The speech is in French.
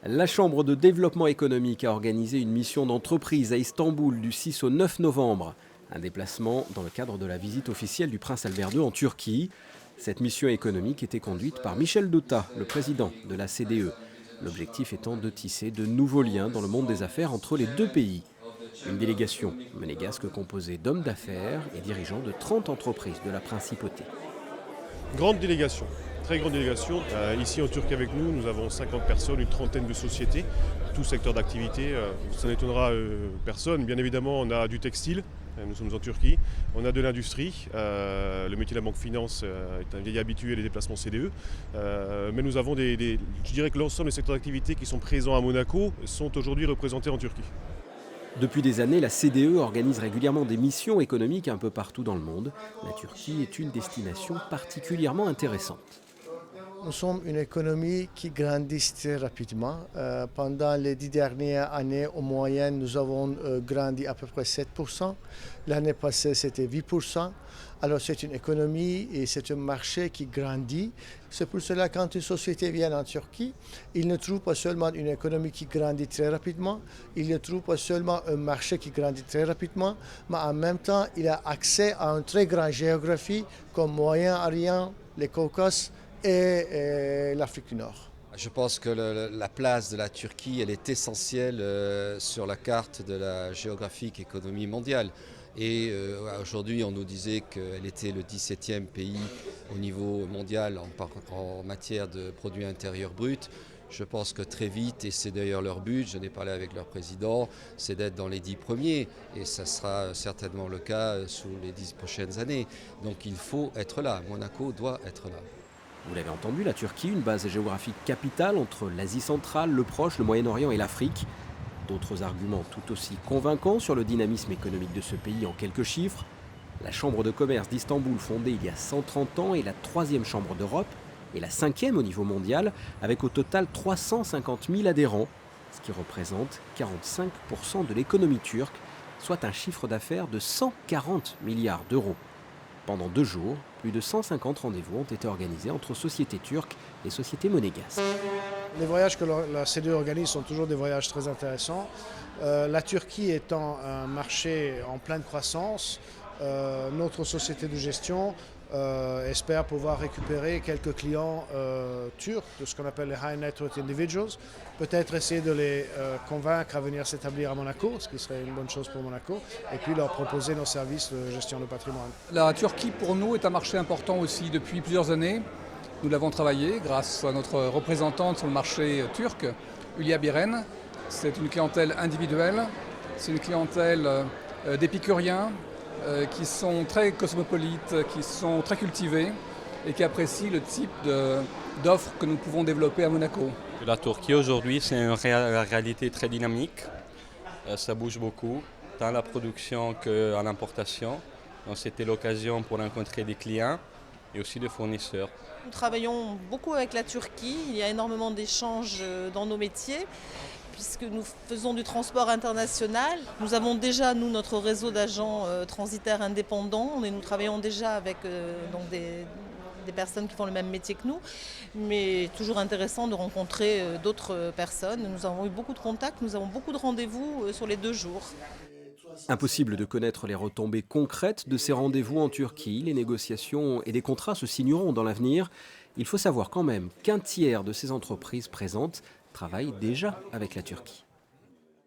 La Chambre de développement économique a organisé une mission d'entreprise à Istanbul du 6 au 9 novembre. Un déplacement dans le cadre de la visite officielle du prince Albert II en Turquie. Cette mission économique était conduite par Michel Duta, le président de la CDE. L'objectif étant de tisser de nouveaux liens dans le monde des affaires entre les deux pays. Une délégation monégasque composée d'hommes d'affaires et dirigeants de 30 entreprises de la principauté. Grande délégation, très grande délégation. Ici en Turquie avec nous, nous avons 50 personnes, une trentaine de sociétés, tout secteur d'activité. Ça n'étonnera personne. Bien évidemment, on a du textile, nous sommes en Turquie. On a de l'industrie. Le métier de la banque finance est un vieil habitué des déplacements CDE. Mais nous avons je dirais que l'ensemble des secteurs d'activité qui sont présents à Monaco sont aujourd'hui représentés en Turquie. Depuis des années, la CDE organise régulièrement des missions économiques un peu partout dans le monde. La Turquie est une destination particulièrement intéressante. Nous sommes une économie qui grandit très rapidement. Pendant les 10 dernières années, en moyenne, nous avons grandi à peu près 7%. L'année passée, c'était 8%. Alors c'est une économie et c'est un marché qui grandit. C'est pour cela que quand une société vient en Turquie, il ne trouve pas seulement une économie qui grandit très rapidement, il ne trouve pas seulement un marché qui grandit très rapidement, mais en même temps, il a accès à une très grande géographie comme Moyen-Orient, les Caucases et l'Afrique du Nord. Je pense que la place de la Turquie, elle est essentielle sur la carte de la géographique économie mondiale. Et aujourd'hui, on nous disait qu'elle était le 17e pays au niveau mondial en matière de produits intérieurs bruts. Je pense que très vite, et c'est d'ailleurs leur but, j'en ai parlé avec leur président, c'est d'être dans les 10 premiers. Et ça sera certainement le cas sous les 10 prochaines années. Donc il faut être là. Monaco doit être là. Vous l'avez entendu, la Turquie, une base géographique capitale entre l'Asie centrale, le Proche, le Moyen-Orient et l'Afrique. D'autres arguments tout aussi convaincants sur le dynamisme économique de ce pays en quelques chiffres. La Chambre de commerce d'Istanbul, fondée il y a 130 ans, est la 3e chambre d'Europe et la 5e au niveau mondial, avec au total 350 000 adhérents, ce qui représente 45% de l'économie turque, soit un chiffre d'affaires de 140 milliards d'euros. Pendant 2 jours, plus de 150 rendez-vous ont été organisés entre sociétés turques et sociétés monégasques. Les voyages que la CDE organise sont toujours des voyages très intéressants. La Turquie étant un marché en pleine croissance, notre société de gestion espère pouvoir récupérer quelques clients turcs, de ce qu'on appelle les High Net Worth Individuals. Peut-être essayer de les convaincre à venir s'établir à Monaco, ce qui serait une bonne chose pour Monaco, et puis leur proposer nos services de gestion de patrimoine. La Turquie, pour nous, est un marché important aussi depuis plusieurs années. Nous l'avons travaillé grâce à notre représentante sur le marché turc, Hülya Biren. C'est une clientèle individuelle, c'est une clientèle d'épicuriens qui sont très cosmopolites, qui sont très cultivés et qui apprécient le type d'offres que nous pouvons développer à Monaco. La Turquie aujourd'hui, c'est une réalité très dynamique. Ça bouge beaucoup, tant à la production qu'à l'importation. Donc c'était l'occasion pour rencontrer des clients et aussi des fournisseurs. Nous travaillons beaucoup avec la Turquie, il y a énormément d'échanges dans nos métiers puisque nous faisons du transport international. Nous avons déjà, nous, notre réseau d'agents transitaires indépendants et nous travaillons déjà avec donc des personnes qui font le même métier que nous, mais toujours intéressant de rencontrer d'autres personnes. Nous avons eu beaucoup de contacts, nous avons beaucoup de rendez-vous sur les 2 jours. Impossible de connaître les retombées concrètes de ces rendez-vous en Turquie. Les négociations et des contrats se signeront dans l'avenir. Il faut savoir quand même qu'un tiers de ces entreprises présentes travaillent déjà avec la Turquie.